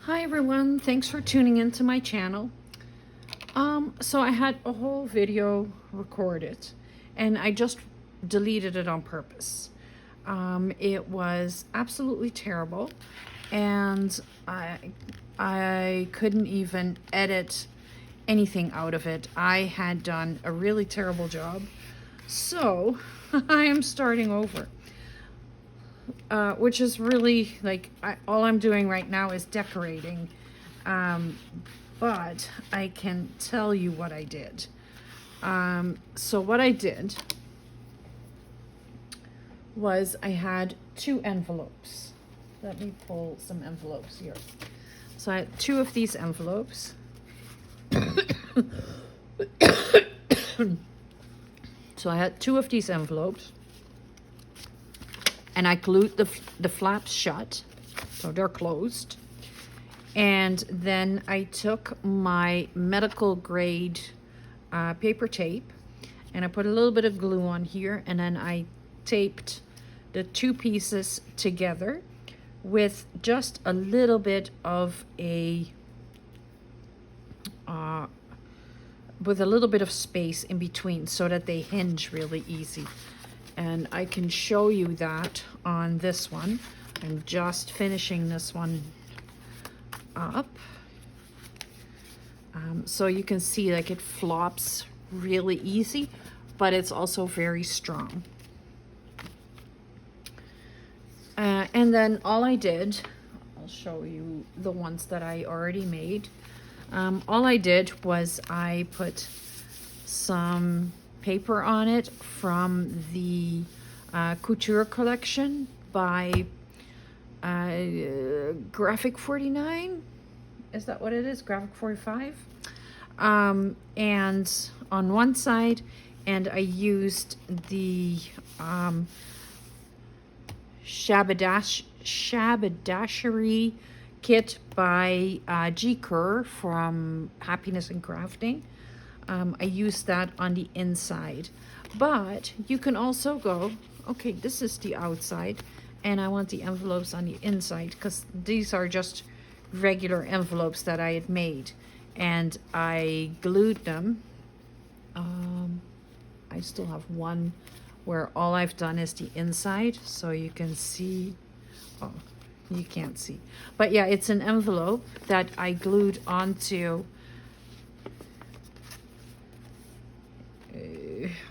Hi everyone, thanks for tuning into my channel. So I had a whole video recorded and I just deleted it on purpose. It was absolutely terrible and I couldn't even edit anything out of it. I had done a really terrible job. So I am starting over. Which is really like all I'm doing right now is decorating, but I can tell you what I did. So what I did was I had two envelopes. Let me pull some envelopes here. So I had two of these envelopes. So I had two of these envelopes. And I glued the flaps shut, so they're closed. And then I took my medical grade paper tape and I put a little bit of glue on here, and then I taped the two pieces together with just a little bit of space in between so that they hinge really easy. And I can show you that on this one. I'm just finishing this one up. So you can see like it flops really easy, but it's also very strong. And then all I did, I'll show you the ones that I already made. All I did was I put some paper on it from the couture collection by Graphic 49. Is that what it is? Graphic 45. And on one side, and I used the Shabadashery kit by G. Kerr from Happiness and Crafting. I use that on the inside, but you can also go, okay, this is the outside and I want the envelopes on the inside, because these are just regular envelopes that I had made, and I glued them. I still have one where all I've done is the inside, so you can see. Oh, you can't see, but yeah, it's an envelope that I glued onto.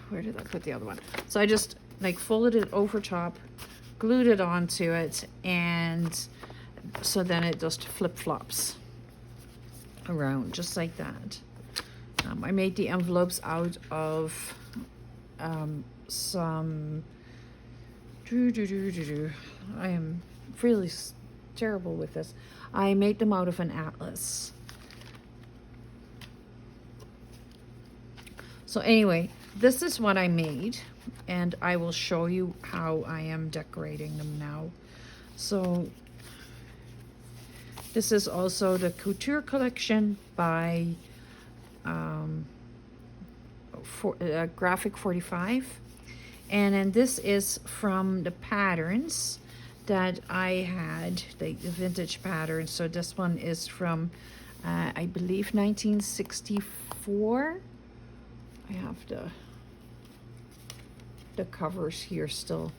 Where did I put the other one? So I just like folded it over top, glued it onto it, and so then it just flip-flops around just like that. I made the envelopes out of some I am really terrible with this. I made them out of an atlas. So anyway, this is what I made, and I will show you how I am decorating them now. So this is also the couture collection by Graphic 45, and then this is from the patterns that I had, the vintage patterns. So this one is from I believe 1964. I have the covers here still.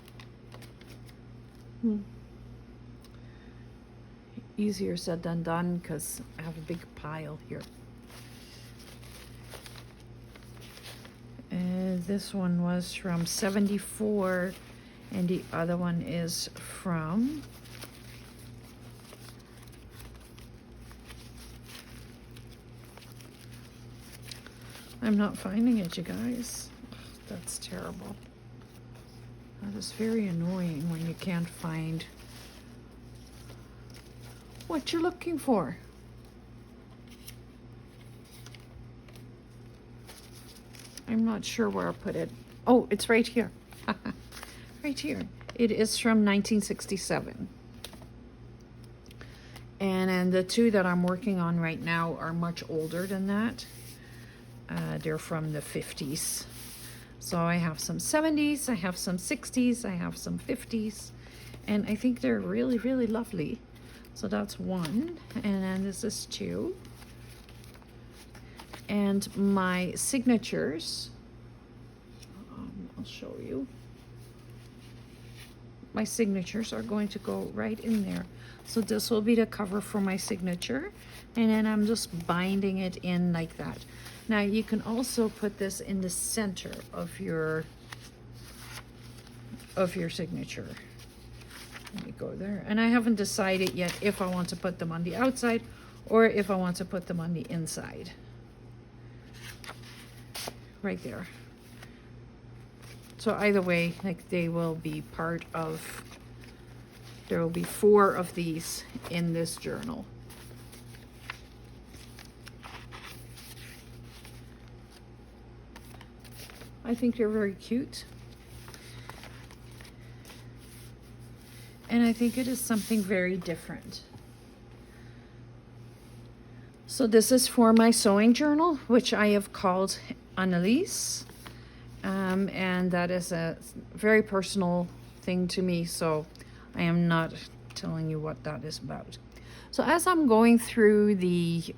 Easier said than done, because I have a big pile here. This one was from 74, and the other one is from I'm not finding it, you guys. That's terrible. That is very annoying when you can't find what you're looking for. I'm not sure where I put it. Oh, it's right here. Right here. It is from 1967. And then the two that I'm working on right now are much older than that. They're from the 50s. So I have some 70s, I have some 60s, I have some 50s, and I think they're really, really lovely. So that's 1, and then this is 2. And my signatures, I'll show you. My signatures are going to go right in there. So this will be the cover for my signature, and then I'm just binding it in like that. Now you can also put this in the center of your signature. Let me go there. And I haven't decided yet if I want to put them on the outside or if I want to put them on the inside. Right there. So either way, like, they will be part of, there will be 4 of these in this journal. I think they're very cute. And I think it is something very different. So this is for my sewing journal, which I have called Annelies. And that is a very personal thing to me, so I am not telling you what that is about. So as I'm going through the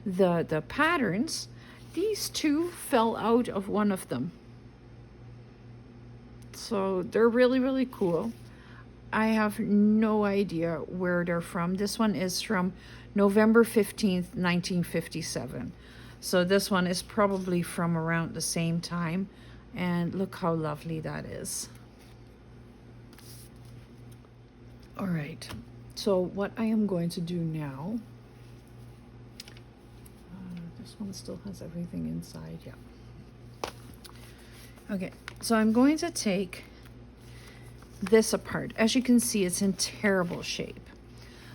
the patterns, these 2 fell out of one of them. So they're really, really cool. I have no idea where they're from. This one is from November 15th, 1957. So this one is probably from around the same time. And look how lovely that is. All right. So what I am going to do now, this one still has everything inside. Yeah. Okay. So I'm going to take this apart. As you can see, it's in terrible shape.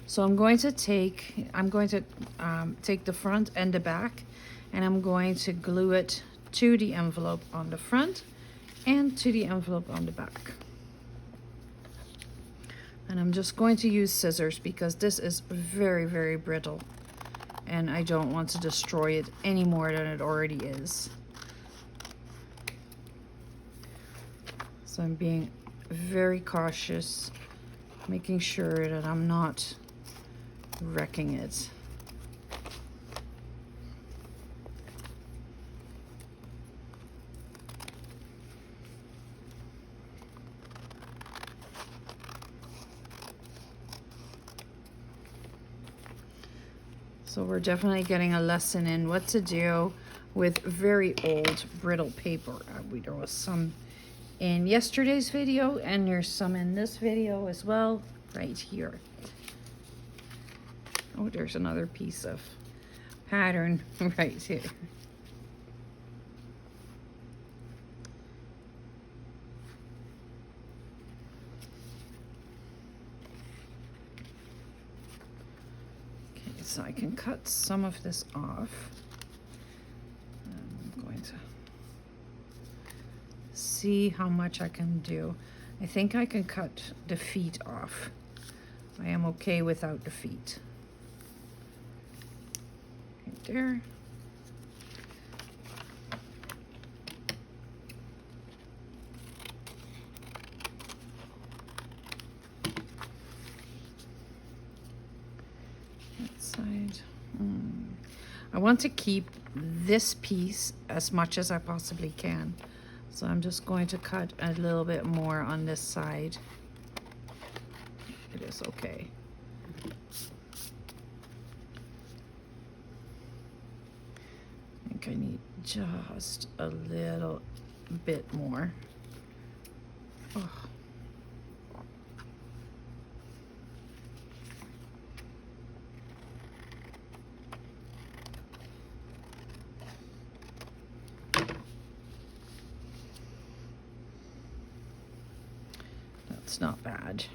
So I'm going to take the front and the back, and I'm going to glue it to the envelope on the front and to the envelope on the back. And I'm just going to use scissors because this is very, very brittle, and I don't want to destroy it any more than it already is. So I'm being very cautious, making sure that I'm not wrecking it. So we're definitely getting a lesson in what to do with very old brittle paper. There was some in yesterday's video, and there's some in this video as well, right here. Oh, there's another piece of pattern right here. Okay, so I can cut some of this off. I'm going to see how much I can do. I think I can cut the feet off. I am okay without the feet. Right there. That side. I want to keep this piece as much as I possibly can. So I'm just going to cut a little bit more on this side. It is okay. I think I need just a little bit more. Oh. It's not bad.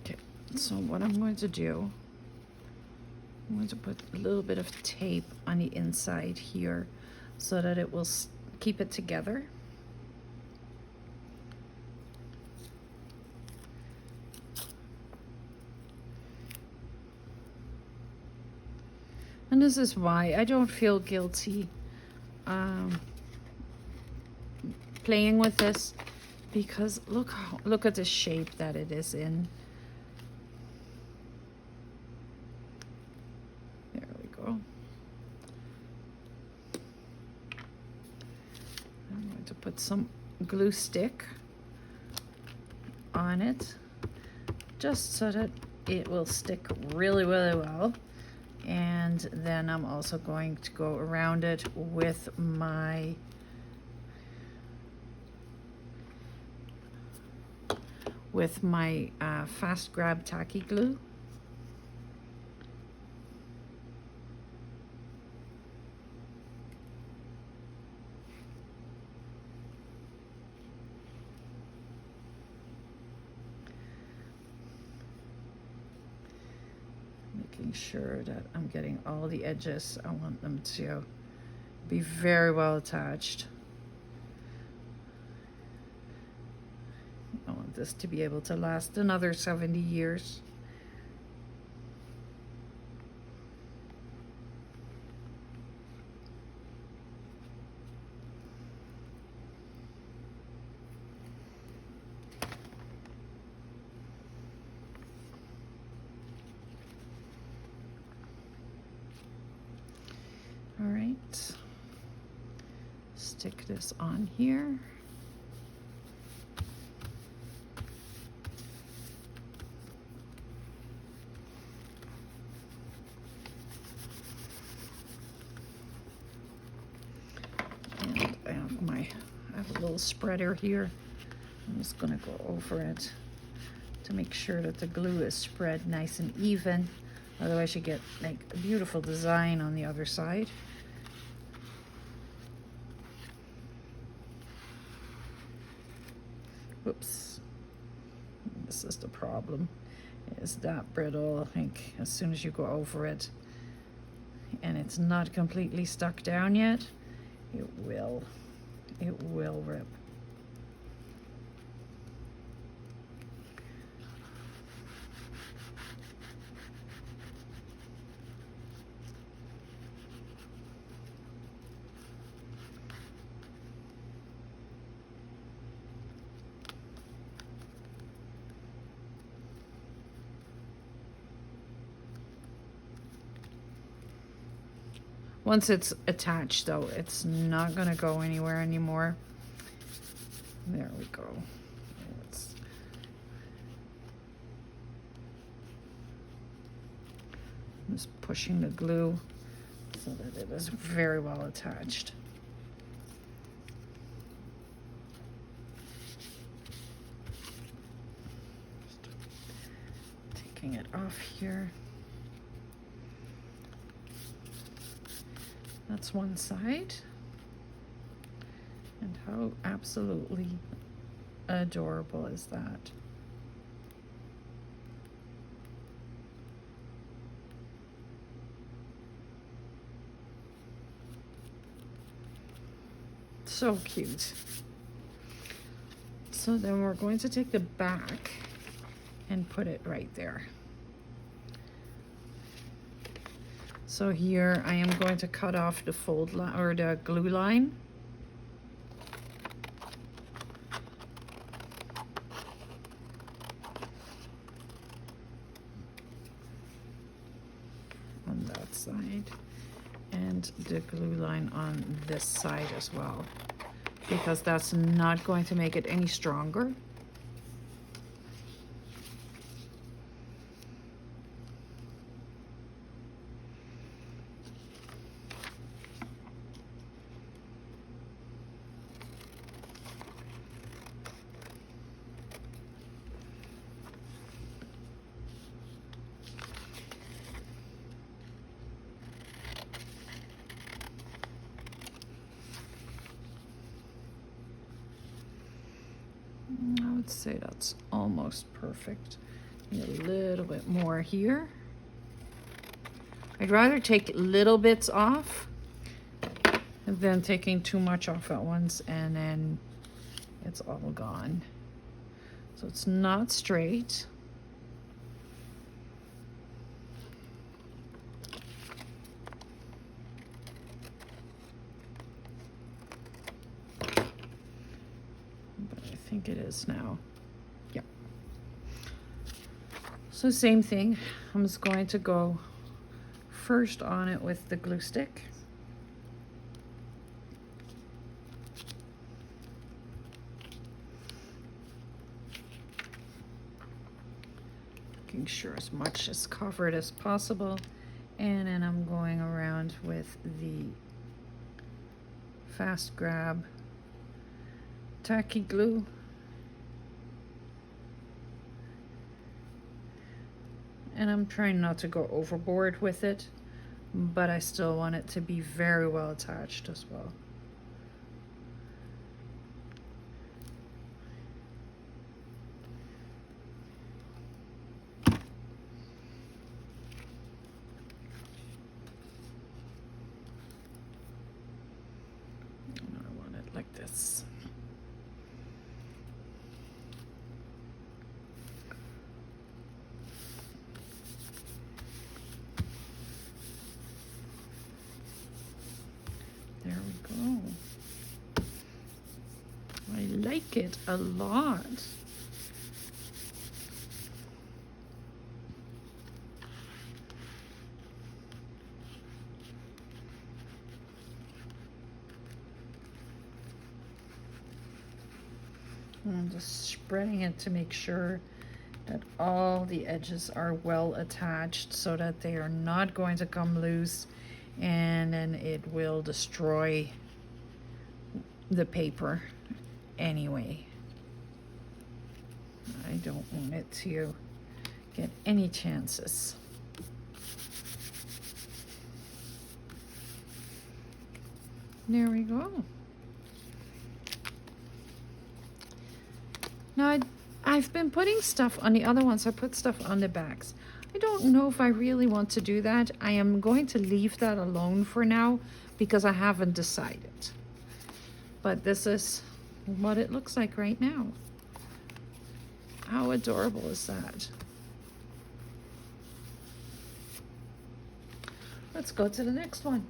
Okay, so what I'm going to do, I'm going to put a little bit of tape on the inside here so that it will keep it together. And this is why I don't feel guilty playing with this, because look at the shape that it is in. There we go. I'm going to put some glue stick on it just so that it will stick really, really well. And then I'm also going to go around it with my fast grab tacky glue. Making sure that I'm getting all the edges. I want them to be very well attached. I want this to be able to last another 70 years. All right, stick this on here. And I have a little spreader here. I'm just gonna go over it to make sure that the glue is spread nice and even. Otherwise you get like a beautiful design on the other side. Whoops. This is the problem. It's that brittle. I think as soon as you go over it and it's not completely stuck down yet, it will rip. Once it's attached though, it's not gonna go anywhere anymore. There we go. I'm just pushing the glue so that it is very well attached. Taking it off here. That's one side. And how absolutely adorable is that? So cute. So then we're going to take the back and put it right there. So here I am going to cut off the fold line or the glue line. On that side, and the glue line on this side as well, because that's not going to make it any stronger. I would say that's almost perfect. Need a little bit more here. I'd rather take little bits off than taking too much off at once and then it's all gone. So it's not straight. think it is now. Yep. So same thing. I'm just going to go first on it with the glue stick. Making sure as much is covered as possible. And then I'm going around with the fast grab tacky glue. And I'm trying not to go overboard with it, but I still want it to be very well attached as well. And I want it like this. There we go. I like it a lot. I'm just spreading it to make sure that all the edges are well attached so that they are not going to come loose, and then it will destroy the paper anyway. I don't want it to get any chances. There we go. Now I've been putting stuff on the other ones. I put stuff on the backs. I don't know if I really want to do that. I am going to leave that alone for now because I haven't decided. But this is what it looks like right now. How adorable is that? Let's go to the next one.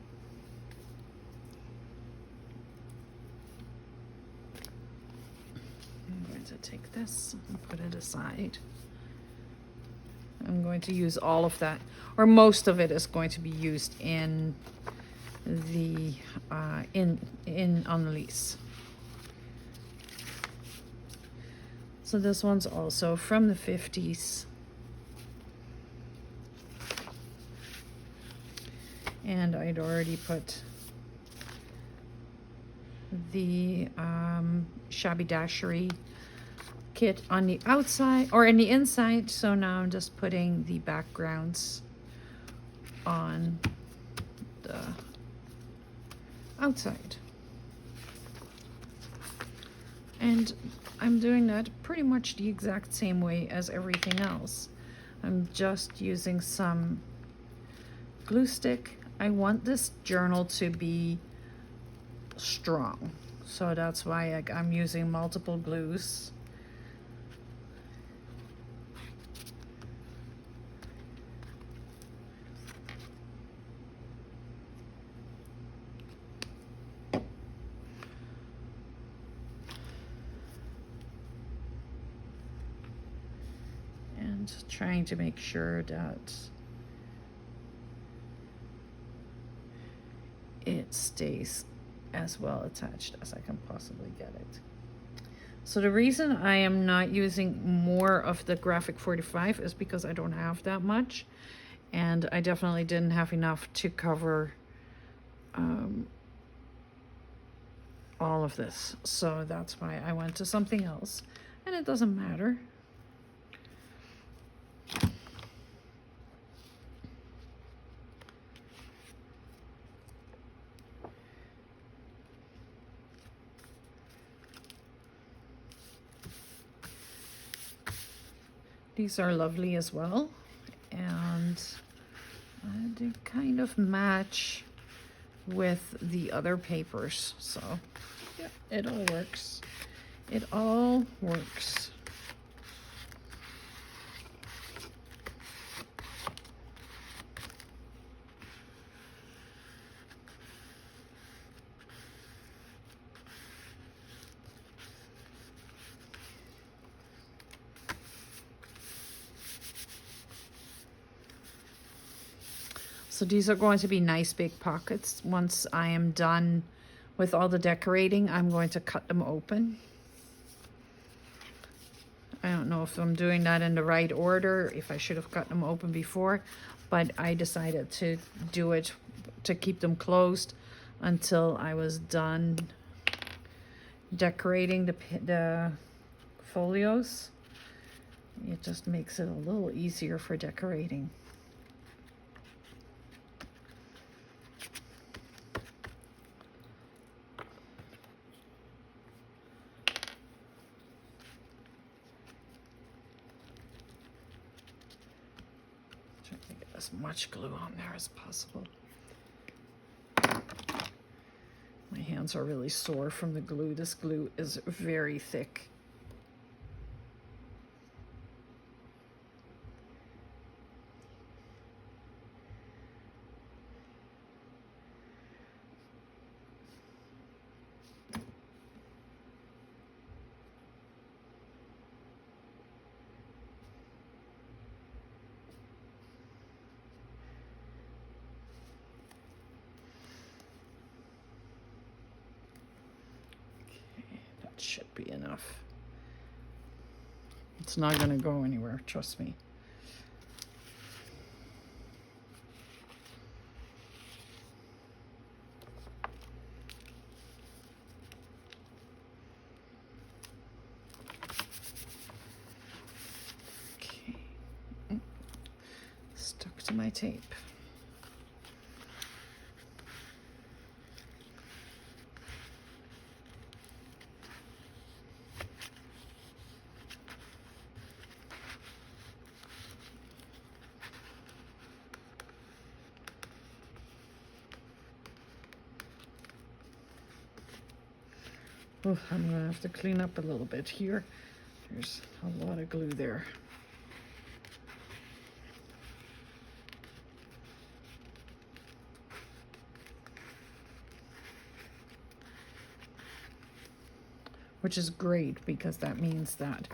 I'm going to take this and put it aside. I'm going to use all of that, or most of it is going to be used in the in Annelies. So this one's also from the 50s. And I'd already put the Shabby Dashery kit on the outside, or in the inside, so now I'm just putting the backgrounds on the outside. And I'm doing that pretty much the exact same way as everything else. I'm just using some glue stick. I want this journal to be strong, so that's why I'm using multiple glues. And trying to make sure that it stays as well attached as I can possibly get it. So the reason I am not using more of the graphic 45 is because I don't have that much, and I definitely didn't have enough to cover all of this. So that's why I went to something else, and it doesn't matter. These are lovely as well, and they kind of match with the other papers, so yeah, it all works. It all works. So these are going to be nice big pockets. Once I am done with all the decorating, I'm going to cut them open. I don't know if I'm doing that in the right order, if I should have cut them open before, but I decided to do it to keep them closed until I was done decorating the folios. It just makes it a little easier for decorating. Trying to get as much glue on there as possible. My hands are really sore from the glue. This glue is very thick. Should be enough. It's not going to go anywhere, trust me. Okay. Stuck to my tape. Oh, I'm going to have to clean up a little bit here. There's a lot of glue there. Which is great because that means that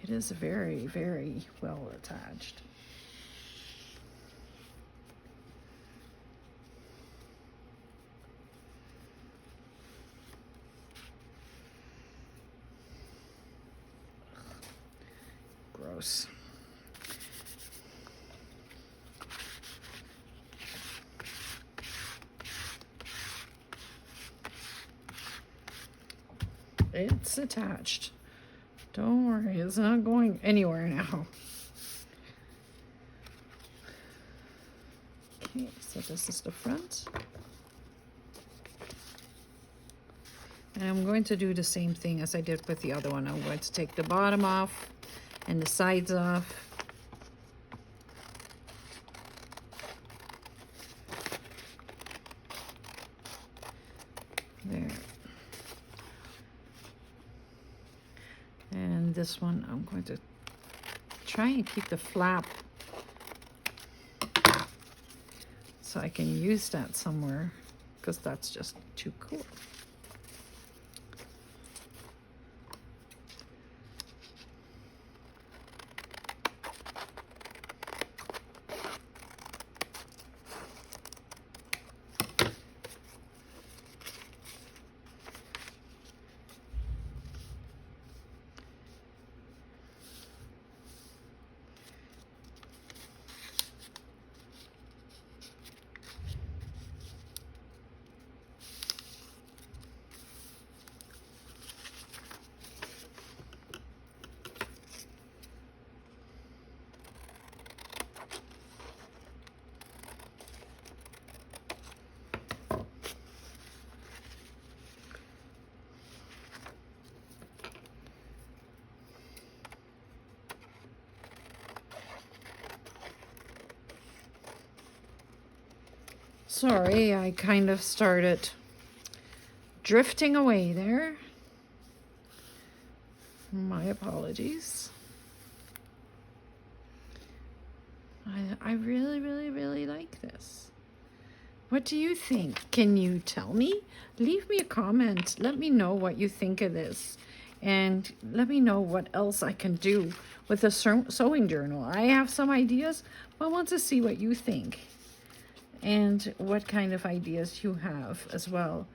it is very, very well attached. Gross. It's attached. Don't worry, it's not going anywhere now. Okay, so this is the front. And I'm going to do the same thing as I did with the other one. I'm going to take the bottom off and the sides off. There. And this one, I'm going to try and keep the flap so I can use that somewhere, because that's just too cool. Sorry, I kind of started drifting away there. My apologies. I really, really, really like this. What do you think? Can you tell me? Leave me a comment. Let me know what you think of this. And let me know what else I can do with a sewing journal. I have some ideas, but I want to see what you think. and what kind of ideas you have as well.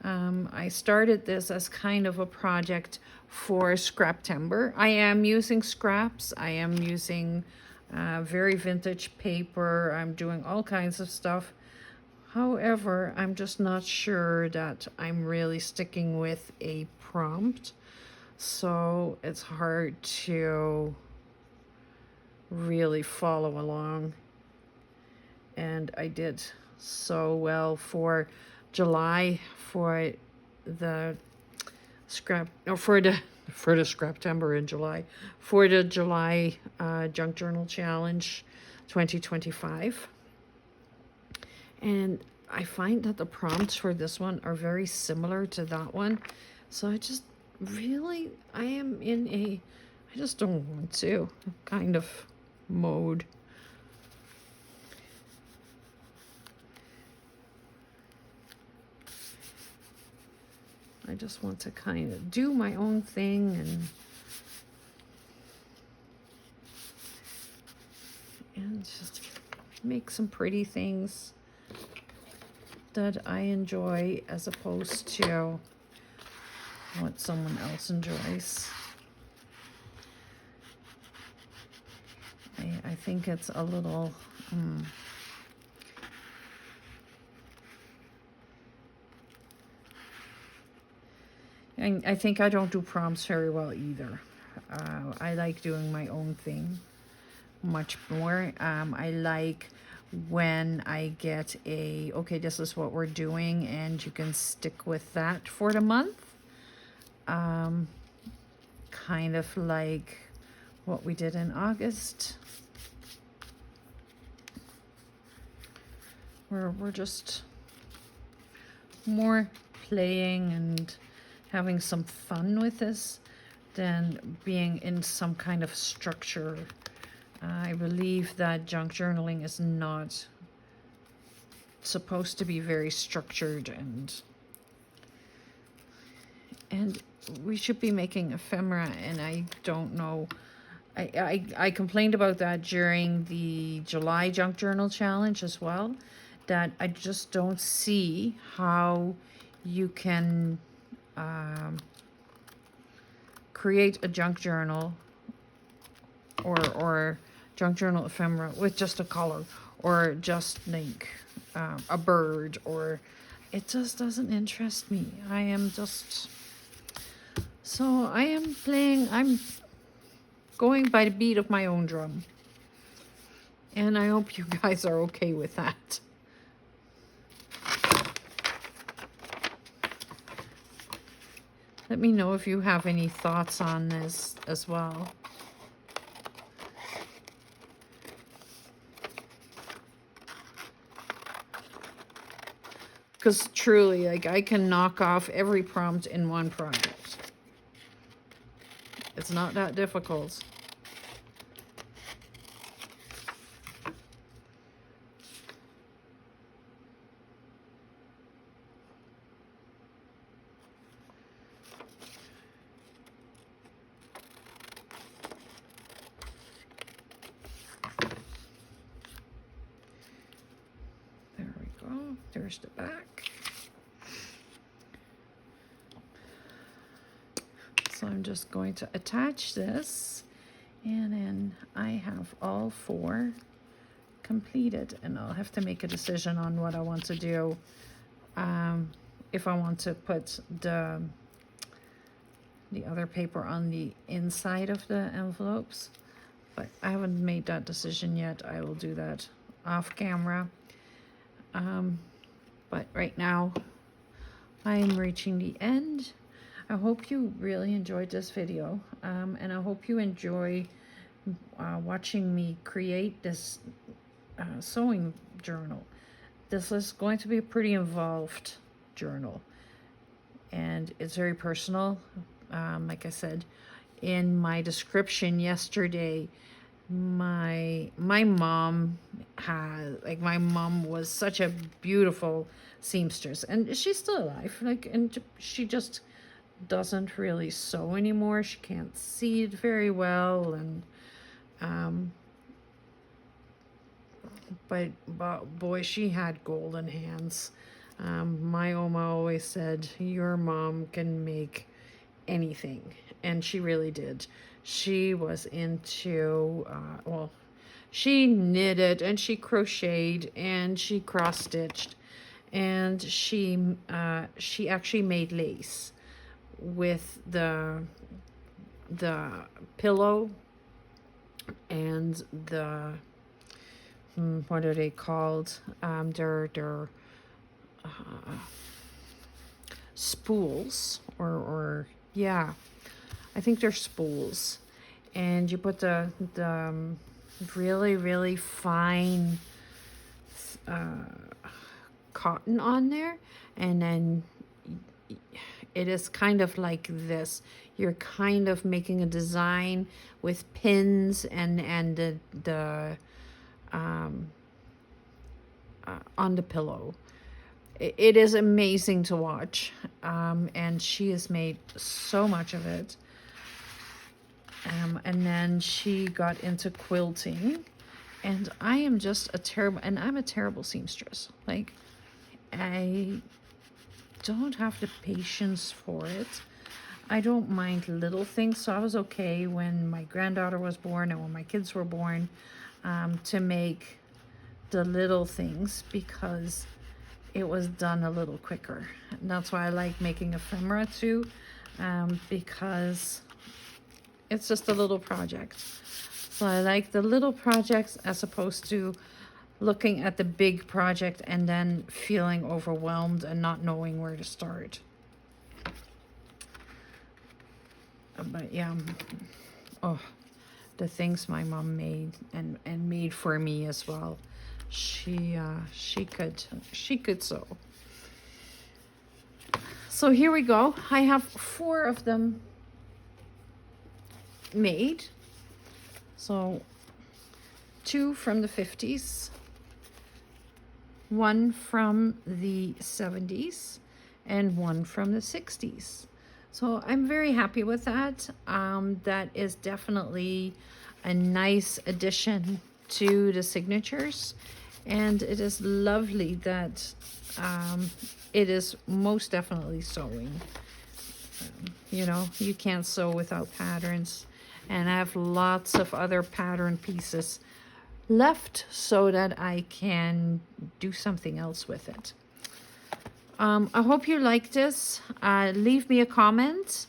I started this as kind of a project for Scraptember. I am using scraps. I am using very vintage paper. I'm doing all kinds of stuff. However, I'm just not sure that I'm really sticking with a prompt. So it's hard to really follow along. And I did so well for July for the for the Scraptember in July, for the July Junk Journal Challenge 2025. And I find that the prompts for this one are very similar to that one. So I just really, I am in a, I just don't want to kind of mode. I just want to kind of do my own thing and just make some pretty things that I enjoy as opposed to what someone else enjoys. I think it's a little and I think I don't do prompts very well either. I like doing my own thing much more. I like when I get a, okay, this is what we're doing, and you can stick with that for the month. Kind of like what we did in August, where we're just more playing and having some fun with this than being in some kind of structure. I believe that junk journaling is not supposed to be very structured, and we should be making ephemera, and I don't know. I complained about that during the July Junk Journal Challenge as well, that I just don't see how you can create a junk journal or junk journal ephemera with just a color or just like a bird, or it just doesn't interest me. I am just, so I am playing, I'm going by the beat of my own drum, and I hope you guys are okay with that. Let me know if you have any thoughts on this as well. Because truly, like, I can knock off every prompt in one project. It's not that difficult. There we go. There's the back. So I'm just going to attach this, and then I have all four completed, and I'll have to make a decision on what I want to do. If I want to put the other paper on the inside of the envelopes, but I haven't made that decision yet. I will do that off camera. But right now I am reaching the end. I hope you really enjoyed this video, and I hope you enjoy watching me create this sewing journal. This is going to be a pretty involved journal, and it's very personal. Like I said in my description yesterday, my mom had, like, my mom was such a beautiful seamstress, and she's still alive, like, and she just doesn't really sew anymore. She can't see it very well, and but boy, she had golden hands. My Oma always said, your mom can make anything. And she really did. She was into, well, she knitted and she crocheted and she cross-stitched. And she actually made lace with the pillow and the what are they called? They're spools or yeah, I think they're spools, and you put the really fine cotton on there, and then it is kind of like this. You're kind of making a design with pins and the on the pillow. It is amazing to watch, and she has made so much of it. And then she got into quilting, and I'm a terrible seamstress. Like, I don't have the patience for it. I don't mind little things, so I was okay when my granddaughter was born and when my kids were born, to make the little things, because it was done a little quicker. And that's why I like making ephemera too, because it's just a little project. So I like the little projects as opposed to looking at the big project and then feeling overwhelmed and not knowing where to start. But yeah, oh, the things my mom made and made for me as well. She could sew. So here we go. I have 4 of them made. So 2 from the 50s, 1 from the 70s, and 1 from the 60s. So I'm very happy with that. That is definitely a nice addition to the signatures. And it is lovely that it is most definitely sewing. You know, you can't sew without patterns. And I have lots of other pattern pieces left so that I can do something else with it. I hope you like this. Leave me a comment,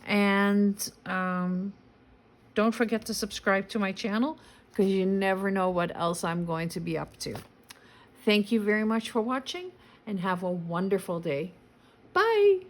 and don't forget to subscribe to my channel, because you never know what else I'm going to be up to. Thank you very much for watching, and have a wonderful day. Bye!